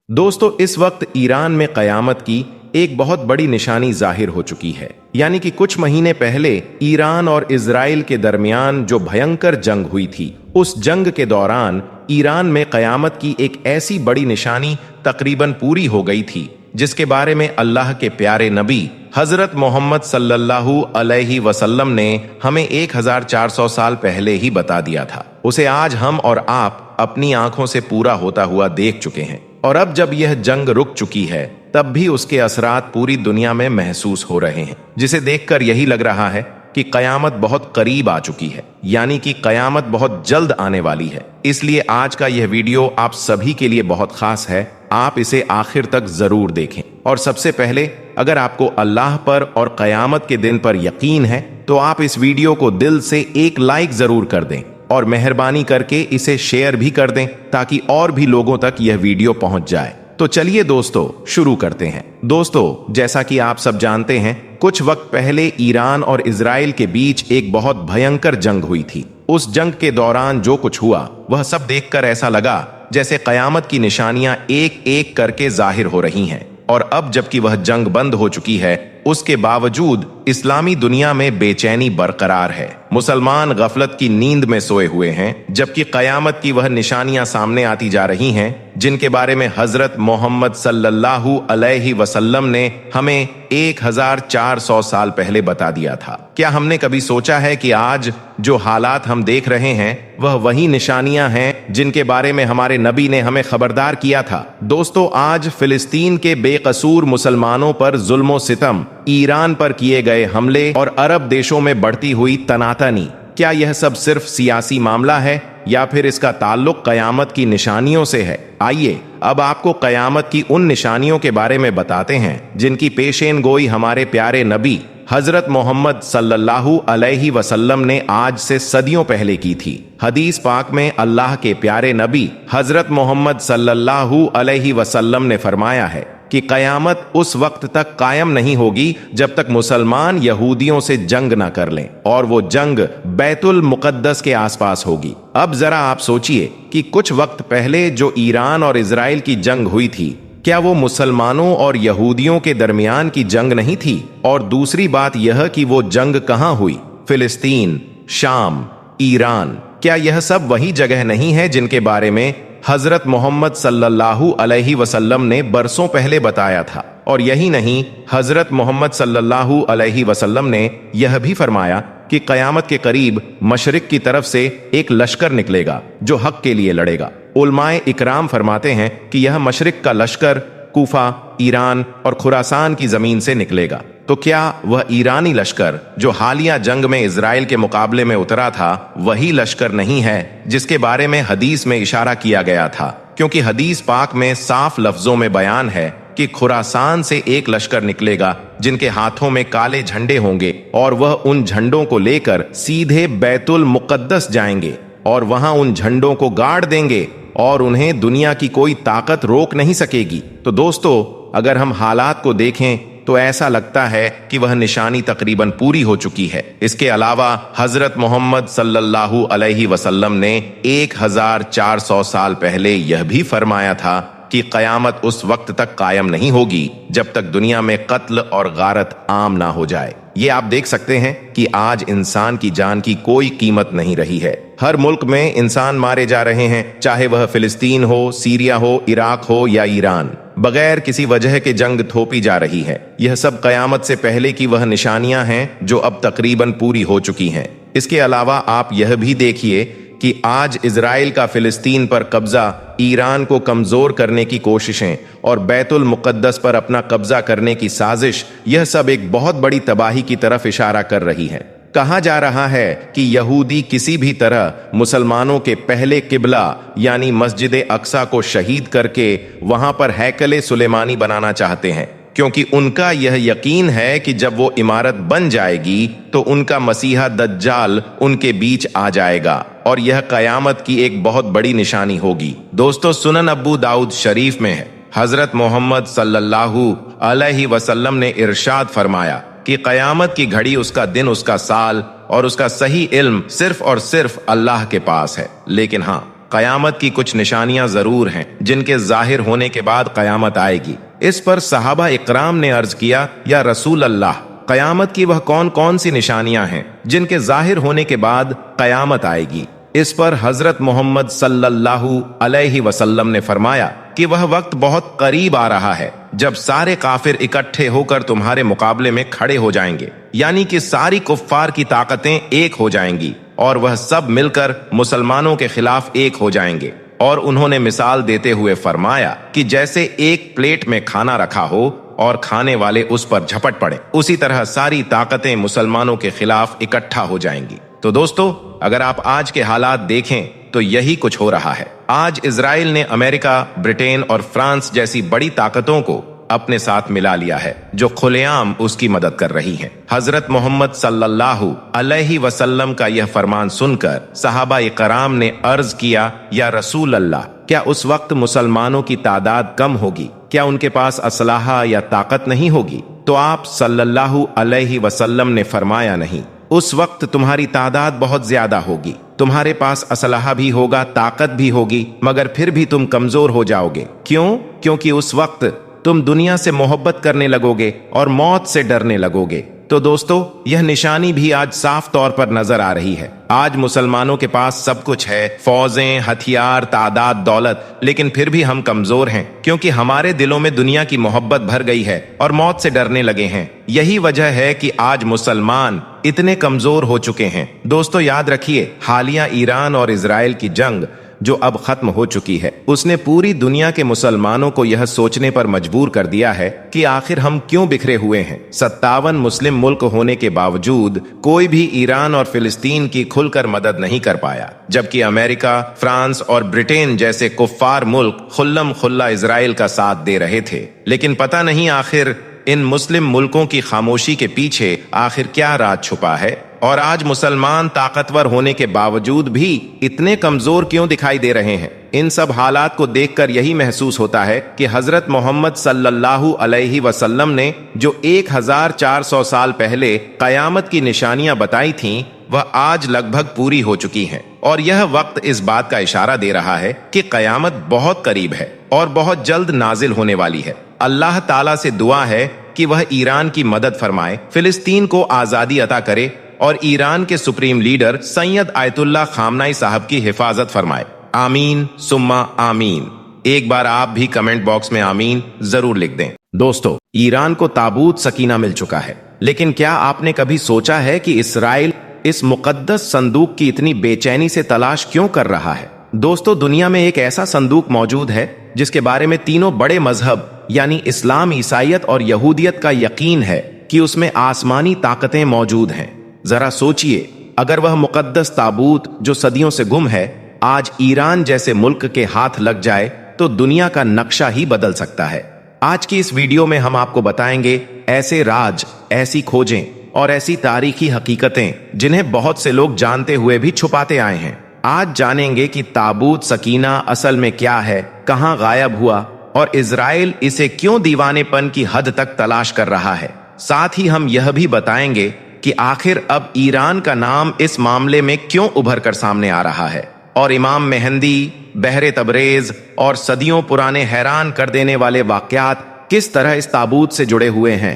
दोस्तों, इस वक्त ईरान में कयामत की एक बहुत बड़ी निशानी जाहिर हो चुकी है। यानी कि कुछ महीने पहले ईरान और इजराइल के दरमियान जो भयंकर जंग हुई थी, उस जंग के दौरान ईरान में कयामत की एक ऐसी बड़ी निशानी तकरीबन पूरी हो गई थी, जिसके बारे में अल्लाह के प्यारे नबी हजरत मोहम्मद सल्लल्लाहु अलैहि वसल्लम ने हमें 1400 साल पहले ही बता दिया था। उसे आज हम और आप अपनी आंखों से पूरा होता हुआ देख चुके हैं। और अब जब यह जंग रुक चुकी है, तब भी उसके असरात पूरी दुनिया में महसूस हो रहे हैं, जिसे देखकर यही लग रहा है कि कयामत बहुत करीब आ चुकी है। यानी कि कयामत बहुत जल्द आने वाली है। इसलिए आज का यह वीडियो आप सभी के लिए बहुत खास है। आप इसे आखिर तक जरूर देखें। और सबसे पहले, अगर आपको अल्लाह पर और कयामत के दिन पर यकीन है, तो आप इस वीडियो को दिल से एक लाइक जरूर कर दें और मेहरबानी करके इसे शेयर भी कर दें, ताकि और भी लोगों तक यह वीडियो पहुंच जाए। तो चलिए दोस्तों, शुरू करते हैं। दोस्तों, जैसा कि आप सब जानते हैं, कुछ वक्त पहले ईरान और इजराइल के बीच एक बहुत भयंकर जंग हुई थी। उस जंग के दौरान जो कुछ हुआ, वह सब देखकर ऐसा लगा जैसे कयामत की निशानियां एक एक करके जाहिर हो रही हैं। और अब जबकि वह जंग बंद हो चुकी है, उसके बावजूद इस्लामी दुनिया में बेचैनी बरकरार है। मुसलमान गफलत की नींद में सोए हुए हैं, जबकि कयामत की वह निशानियां सामने आती जा रही हैं, जिनके बारे में हजरत मोहम्मद सल्लल्लाहु अलैहि वसल्लम ने हमें 1400 साल पहले बता दिया था। क्या हमने कभी सोचा है कि आज जो हालात हम देख रहे हैं, वह वही निशानियां हैं जिनके बारे में हमारे नबी ने हमें खबरदार किया था? दोस्तों, आज फिलिस्तीन के बेकसूर मुसलमानों पर जुल्म सितम, ईरान पर किए गए हमले और अरब देशों में बढ़ती हुई तनातनी, क्या यह सब सिर्फ सियासी मामला है या फिर इसका ताल्लुक कयामत की निशानियों से है? आइए अब आपको कयामत की उन निशानियों के बारे में बताते हैं जिनकी पेशेन गोई हमारे प्यारे नबी हजरत मोहम्मद सल्लल्लाहु अलैहि वसल्लम ने आज से सदियों पहले की थी। हदीस पाक में अल्लाह के प्यारे नबी हजरत मोहम्मद सल्लल्लाहु अलैहि वसल्लम ने फरमाया है कि कयामत उस वक्त तक कायम नहीं होगी जब तक मुसलमान यहूदियों से जंग ना कर लें, और वो जंग बैतुल मुकद्दस के आसपास होगी। अब जरा आप सोचिए कि कुछ वक्त पहले जो ईरान और इजराइल की जंग हुई थी, क्या वो मुसलमानों और यहूदियों के दरमियान की जंग नहीं थी? और दूसरी बात यह कि वो जंग कहाँ हुई? फिलिस्तीन, शाम, ईरान, क्या यह सब वही जगह नहीं है जिनके बारे में हजरत मोहम्मद सल्लल्लाहु अलैहि वसल्लम ने बरसों पहले बताया था? और यही नहीं, हजरत मोहम्मद सल्लल्लाहु अलैहि वसल्लम ने यह भी फरमाया कि कयामत के करीब मशरिक की तरफ से एक लश्कर निकलेगा जो हक के लिए लड़ेगा। उलमाए इकराम फरमाते हैं कि यह मशरिक का लश्कर कूफा, ईरान और खुरासान की जमीन से निकलेगा। तो क्या वह ईरानी लश्कर जो हालिया जंग में इजराइल के मुकाबले में उतरा था, वही लश्कर नहीं है जिसके बारे में हदीस में इशारा किया गया था? क्योंकि हदीस पाक में साफ लफ्जों में बयान है कि खुरासान से एक लश्कर निकलेगा जिनके हाथों में काले झंडे होंगे, और वह उन झंडों को लेकर सीधे बैतुल मुकद्दस जाएंगे और वहां उन झंडों को गाड़ देंगे और उन्हें दुनिया की कोई ताकत रोक नहीं सकेगी। तो दोस्तों, अगर हम हालात को देखें तो ऐसा लगता है कि वह निशानी तकरीबन पूरी हो चुकी है। इसके अलावा हजरत मोहम्मद सल्लल्लाहु अलैहि वसल्लम ने 1400 साल पहले यह भी फरमाया था कि कयामत उस वक्त तक कायम नहीं होगी जब तक दुनिया में कत्ल और गारत आम ना हो जाए। ये आप देख सकते हैं कि आज इंसान की जान की कोई कीमत नहीं रही है। हर मुल्क में इंसान मारे जा रहे हैं, चाहे वह फिलिस्तीन हो, सीरिया हो, इराक हो या ईरान। बगैर किसी वजह के जंग थोपी जा रही है। यह सब कयामत से पहले की वह निशानियां हैं जो अब तकरीबन पूरी हो चुकी हैं। इसके अलावा आप यह भी देखिए कि आज इजराइल का फिलिस्तीन पर कब्जा, ईरान को कमजोर करने की कोशिशें और बैतुल मुकद्दस पर अपना कब्जा करने की साजिश, यह सब एक बहुत बड़ी तबाही की तरफ इशारा कर रही है। कहा जा रहा है कि यहूदी किसी भी तरह मुसलमानों के पहले किबला यानी मस्जिद अक्सा को शहीद करके वहां पर हैकले सुलेमानी बनाना चाहते हैं, क्योंकि उनका यह यकीन है कि जब वो इमारत बन जाएगी तो उनका मसीहा दज्जाल उनके बीच आ जाएगा और यह कयामत की एक बहुत बड़ी निशानी होगी। दोस्तों, सुनन अबू दाऊद शरीफ में है, हजरत मोहम्मद सल्लल्लाहु अलैहि वसल्लम ने इरशाद फरमाया कि कयामत की घड़ी, उसका दिन, उसका साल और उसका सही इल्म सिर्फ और सिर्फ अल्लाह के पास है। लेकिन हाँ, قیامत की कुछ निशानियां जरूर हैं जिनके जाहिर होने के बाद कयामत आएगी। इस पर सहाबा इकराम ने अर्ज किया, या रसूल अल्लाह, कयामत की वह कौन कौन सी निशानियां हैं जिनके जाहिर होने के बाद कयामत आएगी। इस पर हजरत मोहम्मद सल्लल्लाहु अलैहि वसल्लम ने फरमाया कि वह वक्त बहुत करीब आ रहा है जब सारे काफिर इकट्ठे होकर तुम्हारे मुकाबले में खड़े हो जाएंगे, यानी कि सारी कुफ्फार की ताकतें एक हो जाएंगी और वह सब मिलकर मुसलमानों के खिलाफ एक हो जाएंगे। और उन्होंने मिसाल देते हुए फरमाया कि जैसे एक प्लेट में खाना रखा हो और खाने वाले उस पर झपट पड़े, उसी तरह सारी ताकतें मुसलमानों के खिलाफ इकट्ठा हो जाएंगी। तो दोस्तों, अगर आप आज के हालात देखें तो यही कुछ हो रहा है। आज इजराइल ने अमेरिका, ब्रिटेन और फ्रांस जैसी बड़ी ताकतों को अपने साथ मिला लिया है जो खुलेआम उसकी मदद कर रही हैं। हजरत मोहम्मद सल्लल्लाहु अलैहि वसल्लम का यह फरमान सुनकर सहाबा इकराम ने अर्ज किया, या रसूल अल्लाह, क्या उस वक्त मुसलमानों की तादाद कम होगी? क्या उनके पास असलाहा या ताकत नहीं होगी? तो आप सल्लल्लाहु अलैहि वसल्लम ने फरमाया, नहीं, उस वक्त तुम्हारी तादाद बहुत ज्यादा होगी, तुम्हारे पास असलाहा भी होगा, ताकत भी होगी, मगर फिर भी तुम कमजोर हो जाओगे। क्यों? क्योंकि उस वक्त तुम दुनिया से मोहब्बत करने लगोगे और मौत से डरने लगोगे। तो दोस्तों, यह निशानी भी आज साफ तौर पर नजर आ रही है। आज मुसलमानों के पास सब कुछ है, फौजें, हथियार, तादाद, दौलत, लेकिन फिर भी हम कमजोर हैं क्योंकि हमारे दिलों में दुनिया की मोहब्बत भर गई है और मौत से डरने लगे हैं। यही वजह है कि आज मुसलमान इतने कमजोर हो चुके हैं। दोस्तों, याद रखिए, हालिया ईरान और इजराइल की जंग जो अब खत्म हो चुकी है, उसने पूरी दुनिया के मुसलमानों को यह सोचने पर मजबूर कर दिया है कि आखिर हम क्यों बिखरे हुए हैं। 57 मुस्लिम मुल्क होने के बावजूद कोई भी ईरान और फिलिस्तीन की खुलकर मदद नहीं कर पाया, जबकि अमेरिका, फ्रांस और ब्रिटेन जैसे कुफ्फार मुल्क खुल्लम खुल्ला इजराइल का साथ दे रहे थे। लेकिन पता नहीं आखिर इन मुस्लिम मुल्कों की खामोशी के पीछे आखिर क्या राज छुपा है, और आज मुसलमान ताकतवर होने के बावजूद भी इतने कमजोर क्यों दिखाई दे रहे हैं। इन सब हालात को देखकर यही महसूस होता है कि हजरत मोहम्मद सल्लल्लाहु अलैहि वसल्लम ने जो 1400 साल पहले कयामत की निशानियां बताई थीं, वह आज लगभग पूरी हो चुकी हैं। और यह वक्त इस बात का इशारा दे रहा है कि कयामत बहुत करीब है और बहुत जल्द नाजिल होने वाली है। अल्लाह ताला से दुआ है कि वह ईरान की मदद फरमाए, फिलिस्तीन को आजादी अता करे और ईरान के सुप्रीम लीडर सैयद आयतुल्लाह खामनाई साहब की हिफाजत फरमाए। आमीन सुम्मा आमीन। एक बार आप भी कमेंट बॉक्स में आमीन जरूर लिख दें। दोस्तों, ईरान को ताबूत सकीना मिल चुका है, लेकिन क्या आपने कभी सोचा है कि इसराइल इस मुकद्दस संदूक की इतनी बेचैनी से तलाश क्यों कर रहा है? दोस्तों, दुनिया में एक ऐसा संदूक मौजूद है जिसके बारे में तीनों बड़े मजहब यानी इस्लाम, ईसाइयत और यहूदियत का यकीन है कि उसमें आसमानी ताकतें मौजूद हैं। जरा सोचिए, अगर वह मुकद्दस ताबूत जो सदियों से गुम है आज ईरान जैसे मुल्क के हाथ लग जाए तो दुनिया का नक्शा ही बदल सकता है। आज की इस वीडियो में हम आपको बताएंगे ऐसे राज, ऐसी खोजें और ऐसी तारीखी हकीकतें जिन्हें बहुत से लोग जानते हुए भी छुपाते आए हैं। आज जानेंगे कि ताबूत सकीना असल में क्या है, कहां गायब हुआ और इजराइल इसे क्यों दीवानेपन की हद तक तलाश कर रहा है। साथ ही हम यह भी बताएंगे कि आखिर अब ईरान का नाम इस मामले में क्यों उभर कर सामने आ रहा है और इमाम मेहंदी, बहरे तबरेज और सदियों पुराने हैरान कर देने वाले वाकयात किस तरह इस ताबूत से जुड़े हुए हैं।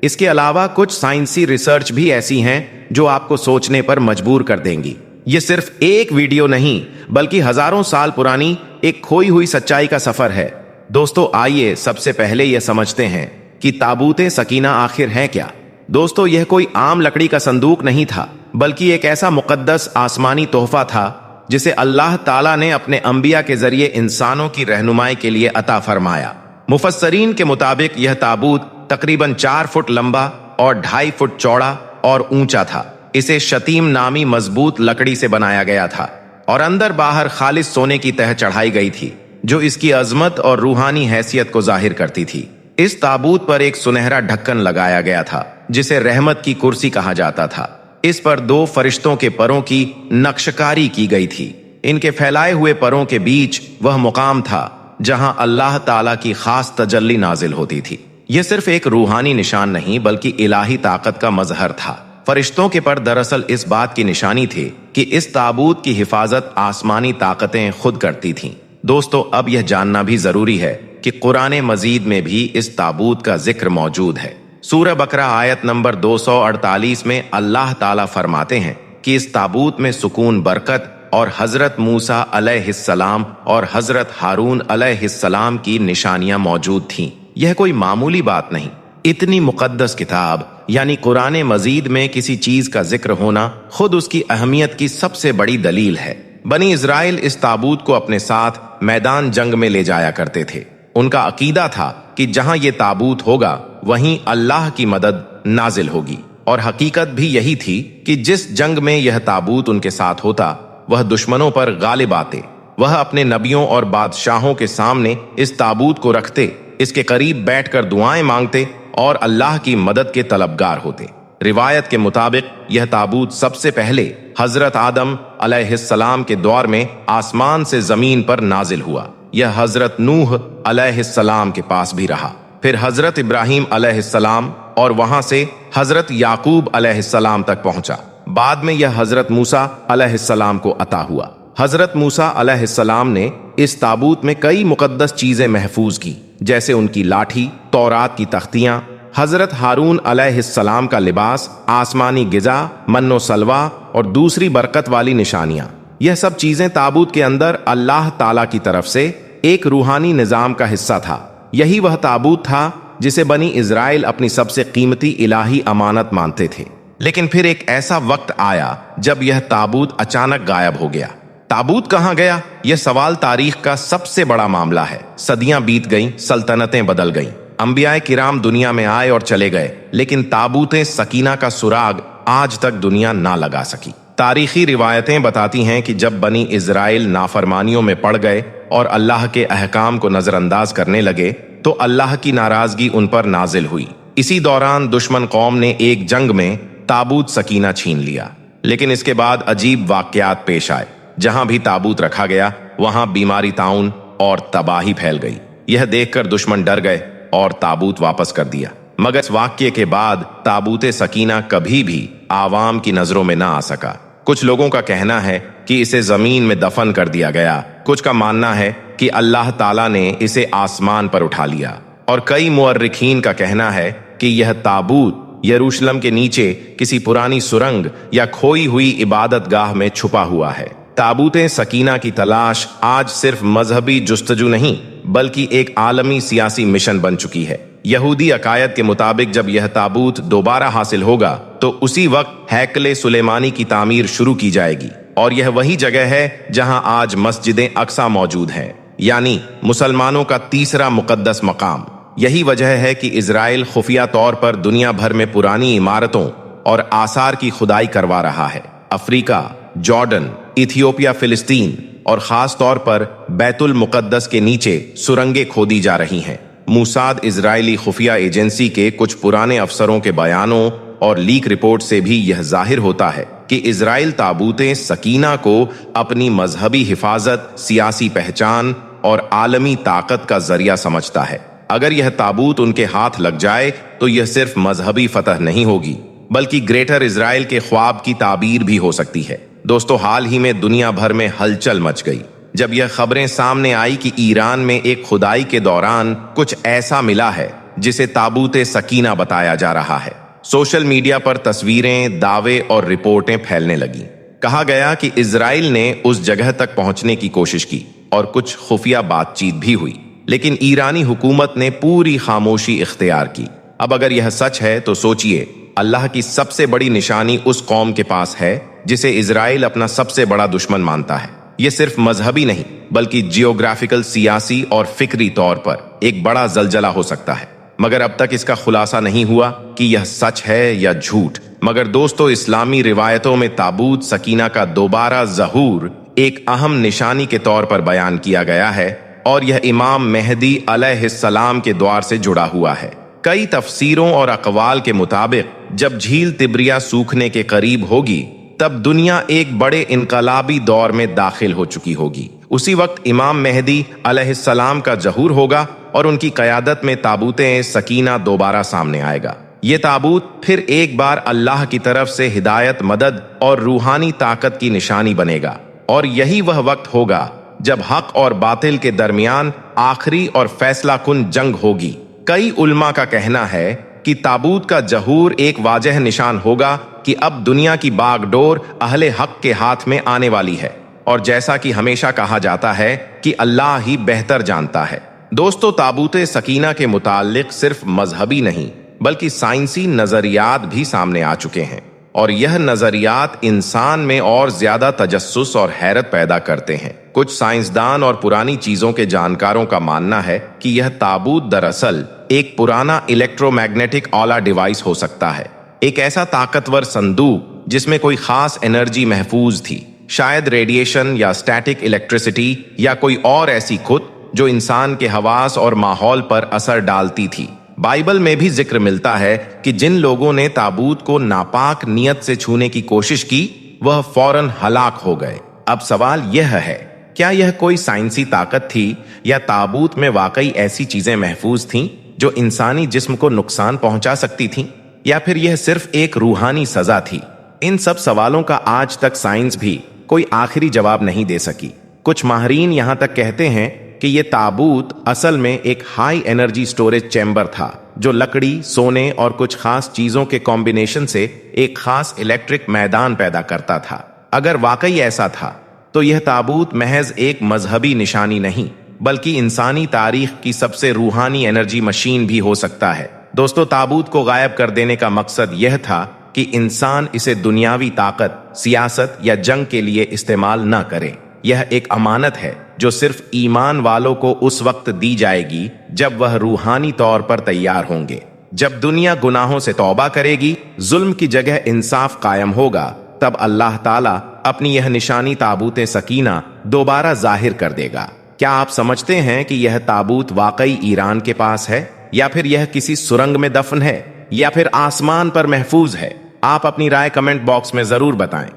इसके अलावा कुछ साइंसी रिसर्च भी ऐसी हैं जो आपको सोचने पर मजबूर कर देंगी। ये सिर्फ एक वीडियो नहीं बल्कि हजारों साल पुरानी एक खोई हुई सच्चाई का सफर है। दोस्तों, आइए सबसे पहले यह समझते हैं कि ताबूते सकीना आखिर है क्या। दोस्तों, यह कोई आम लकड़ी का संदूक नहीं था, बल्कि एक ऐसा मुकद्दस आसमानी तोहफा था जिसे अल्लाह ताला ने अपने अंबिया के जरिए इंसानों की रहनुमाई के लिए अता फरमाया। मुफस्सरीन के मुताबिक यह ताबूत तकरीबन 4 फुट लंबा और 2.5 फुट चौड़ा और ऊंचा था। इसे शतीम नामी मजबूत लकड़ी से बनाया गया था और अंदर बाहर खालिस सोने की तह चढ़ाई गई थी जो इसकी अजमत और रूहानी हैसियत को जाहिर करती थी। इस ताबूत पर एक सुनहरा ढक्कन लगाया गया था जिसे रहमत की कुर्सी कहा जाता था। इस पर 2 फरिश्तों के परों की नक्शकारी की गई थी। इनके फैलाए हुए परों के बीच वह मुकाम था जहां अल्लाह ताला की खास तजल्ली नाजिल होती थी। यह सिर्फ एक रूहानी निशान नहीं बल्कि इलाही ताकत का मजहर था। फरिश्तों के पर दरअसल इस बात की निशानी थे کہ اس تابوت کی حفاظت آسمانی طاقتیں خود کرتی تھیں۔ دوستو، اب یہ جاننا بھی ضروری ہے کہ قرآن مجید میں بھی اس تابوت کا ذکر موجود ہے۔ سورہ بقرہ آیت نمبر 248 میں اللہ تعالیٰ فرماتے ہیں کہ اس تابوت میں سکون، برکت اور حضرت موسیٰ علیہ السلام اور حضرت ہارون علیہ السلام کی نشانیاں موجود تھیں۔ یہ کوئی معمولی بات نہیں۔ اتنی مقدس کتاب یعنی قرآن مجید میں کسی چیز کا ذکر ہونا خود اس کی اہمیت کی سب سے بڑی دلیل ہے۔ بنی اسرائیل اس تابوت کو اپنے ساتھ میدان جنگ میں لے جایا کرتے تھے۔ ان کا عقیدہ تھا کہ جہاں یہ تابوت ہوگا وہیں اللہ کی مدد نازل ہوگی، اور حقیقت بھی یہی تھی کہ جس جنگ میں یہ تابوت ان کے ساتھ ہوتا وہ دشمنوں پر غالب آتے۔ وہ اپنے نبیوں اور بادشاہوں کے سامنے اس تابوت کو رکھتے، اس کے قریب بیٹھ کر دعائیں مانگتے اور اللہ کی مدد کے طلبگار ہوتے۔ روایت کے مطابق یہ تابوت سب سے پہلے حضرت آدم علیہ السلام کے دور میں آسمان سے زمین پر نازل ہوا۔ یہ حضرت نوح علیہ السلام کے پاس بھی رہا، پھر حضرت ابراہیم علیہ السلام، اور وہاں سے حضرت یعقوب علیہ السلام تک پہنچا۔ بعد میں یہ حضرت موسیٰ علیہ السلام کو عطا ہوا۔ حضرت موسیٰ علیہ السلام نے اس تابوت میں کئی مقدس چیزیں محفوظ کی، جیسے ان کی لاٹھی، تورات کی تختیاں، حضرت ہارون علیہ السلام کا لباس، آسمانی غذا، من و سلوہ اور دوسری برکت والی نشانیاں۔ یہ سب چیزیں تابوت کے اندر اللہ تعالیٰ کی طرف سے ایک روحانی نظام کا حصہ تھا۔ یہی وہ تابوت تھا جسے بنی اسرائیل اپنی سب سے قیمتی الہی امانت مانتے تھے۔ لیکن پھر ایک ایسا وقت آیا جب یہ تابوت اچانک غائب ہو گیا۔ تابوت کہاں گیا؟ یہ سوال تاریخ کا سب سے بڑا معاملہ ہے۔ صدیاں بیت گئیں، سلطنتیں بدل گئیں، انبیاء کرام دنیا میں آئے اور چلے گئے، لیکن تابوت سکینہ کا سراغ آج تک دنیا نہ لگا سکی۔ تاریخی روایتیں بتاتی ہیں کہ جب بنی اسرائیل نافرمانیوں میں پڑ گئے اور اللہ کے احکام کو نظر انداز کرنے لگے تو اللہ کی ناراضگی ان پر نازل ہوئی۔ اسی دوران دشمن قوم نے ایک جنگ میں تابوت سکینہ چھین لیا۔ لیکن اس کے بعد عجیب واقعات پیش آئے۔ جہاں بھی تابوت رکھا گیا وہاں بیماری، طاعون اور تباہی پھیل گئی۔ یہ دیکھ کر دشمن ڈر گئے اور تابوت واپس کر دیا۔ مگر اس واقعے کے بعد تابوت سکینہ کبھی بھی عوام کی نظروں میں نہ آ سکا۔ کچھ لوگوں کا کہنا ہے کہ اسے زمین میں دفن کر دیا گیا، کچھ کا ماننا ہے کہ اللہ تعالیٰ نے اسے آسمان پر اٹھا لیا، اور کئی مورخین کا کہنا ہے کہ یہ تابوت یروشلم کے نیچے کسی پرانی سرنگ یا کھوئی ہوئی عبادت گاہ میں چھپا ہوا ہے۔ تابوت سکینہ کی تلاش آج صرف مذہبی جستجو نہیں بلکہ ایک عالمی سیاسی مشن بن چکی ہے۔ یہودی عقائد کے مطابق جب یہ تابوت دوبارہ حاصل ہوگا تو اسی وقت ہیکل سلیمانی کی تعمیر شروع کی جائے گی، اور یہ وہی جگہ ہے جہاں آج مسجد اقصی موجود ہے، یعنی مسلمانوں کا تیسرا مقدس مقام۔ یہی وجہ ہے کہ اسرائیل خفیہ طور پر دنیا بھر میں پرانی عمارتوں اور آثار کی کھدائی کروا رہا ہے۔ افریقہ، جارڈن، ایتھیوپیا، فلسطین اور خاص طور پر بیت المقدس کے نیچے سرنگیں کھودی جا رہی ہیں۔ موساد اسرائیلی خفیہ ایجنسی کے کچھ پرانے افسروں کے بیانوں اور لیک رپورٹ سے بھی یہ ظاہر ہوتا ہے کہ اسرائیل تابوت سکینہ کو اپنی مذہبی حفاظت، سیاسی پہچان اور عالمی طاقت کا ذریعہ سمجھتا ہے۔ اگر یہ تابوت ان کے ہاتھ لگ جائے تو یہ صرف مذہبی فتح نہیں ہوگی بلکہ گریٹر اسرائیل کے خواب کی تعبیر بھی ہو سکتی ہے۔ دوستو، حال ہی میں دنیا بھر میں ہلچل مچ گئی جب یہ خبریں سامنے آئی کہ ایران میں ایک کھدائی کے دوران کچھ ایسا ملا ہے جسے تابوت سکینہ بتایا جا رہا ہے۔ سوشل میڈیا پر تصویریں، دعوے اور رپورٹیں پھیلنے لگیں۔ کہا گیا کہ اسرائیل نے اس جگہ تک پہنچنے کی کوشش کی اور کچھ خفیہ بات چیت بھی ہوئی، لیکن ایرانی حکومت نے پوری خاموشی اختیار کی۔ اب اگر یہ سچ ہے تو سوچئے، اللہ کی سب سے بڑی نشانی اس قوم کے پاس ہے جسے اسرائیل اپنا سب سے بڑا دشمن مانتا ہے۔ یہ صرف مذہبی نہیں بلکہ جیوگرافیکل، سیاسی اور فکری طور پر ایک بڑا زلزلہ ہو سکتا ہے۔ مگر اب تک اس کا خلاصہ نہیں ہوا کہ یہ سچ ہے یا جھوٹ۔ مگر دوستو، اسلامی روایتوں میں تابوت سکینہ کا دوبارہ ظہور ایک اہم نشانی کے طور پر بیان کیا گیا ہے، اور یہ امام مہدی علیہ السلام کے دور سے جڑا ہوا ہے۔ کئی تفسیروں اور اقوال کے مطابق جب جھیل تبریہ سوکھنے کے قریب ہوگی تب دنیا ایک بڑے انقلابی دور میں داخل ہو چکی ہوگی۔ اسی وقت امام مہدی علیہ السلام کا ظہور ہوگا اور ان کی قیادت میں تابوت سکینہ دوبارہ سامنے آئے گا۔ ये ताबूत फिर एक बार अल्लाह की तरफ से हिदायत, मदद और रूहानी ताकत की निशानी बनेगा। और यही वह वक्त होगा जब हक और बातिल के दरमियान आखिरी और फैसला कुन जंग होगी। कई उल्मा का कहना है कि ताबूत का जहूर एक वाजह निशान होगा कि अब दुनिया की बागडोर अहले हक के हाथ में आने वाली है। और जैसा कि हमेशा कहा जाता है कि अल्लाह ही बेहतर जानता है। दोस्तों, ताबूते सकीना के मुताल्लिक सिर्फ मजहबी नहीं बल्कि साइंसी नजरियात भी सामने आ चुके हैं, और यह नजरियात इंसान में और ज्यादा तजस्सुस और हैरत पैदा करते हैं। कुछ साइंसदान और पुरानी चीजों के जानकारों का मानना है कि यह ताबूत दरअसल एक पुराना इलेक्ट्रोमैग्नेटिक ऑला डिवाइस हो सकता है, एक ऐसा ताकतवर संदूक जिसमें कोई खास एनर्जी महफूज थी, शायद रेडिएशन या स्टैटिक इलेक्ट्रिसिटी या कोई और ऐसी खुद जो इंसान के हवास और माहौल पर असर डालती थी। बाइबल में भी जिक्र मिलता है कि जिन लोगों ने ताबूत को नापाक नियत से छूने की कोशिश की वह फौरन हलाक हो गए। अब सवाल यह है, क्या यह कोई साइंसी ताकत थी या ताबूत में वाकई ऐसी चीजें महफूज थीं जो इंसानी जिस्म को नुकसान पहुंचा सकती थीं, या फिर यह सिर्फ एक रूहानी सजा थी? इन सब सवालों का आज तक साइंस भी कोई आखिरी जवाब नहीं दे सकी। कुछ माहरीन यहां तक कहते हैं कि यह ताबूत असल में एक हाई एनर्जी स्टोरेज चैम्बर था जो लकड़ी, सोने और कुछ खास चीजों के कॉम्बिनेशन से एक खास इलेक्ट्रिक मैदान पैदा करता था। अगर वाकई ऐसा था तो यह ताबूत महज एक मजहबी निशानी नहीं बल्कि इंसानी तारीख की सबसे रूहानी एनर्जी मशीन भी हो सकता है। दोस्तों, ताबूत को गायब कर देने का मकसद यह था कि इंसान इसे दुनियावी ताकत, सियासत या जंग के लिए इस्तेमाल न करे। यह एक अमानत है जो सिर्फ ईमान वालों को उस वक्त दी जाएगी जब वह रूहानी तौर पर तैयार होंगे। जब दुनिया गुनाहों से तौबा करेगी, जुल्म की जगह इंसाफ कायम होगा, तब अल्लाह ताला अपनी यह निशानी ताबूत सकीना दोबारा जाहिर कर देगा। क्या आप समझते हैं कि यह ताबूत वाकई ईरान के पास है, या फिर यह किसी सुरंग में दफन है, या फिर आसमान पर महफूज है? आप अपनी राय कमेंट बॉक्स में जरूर बताएं।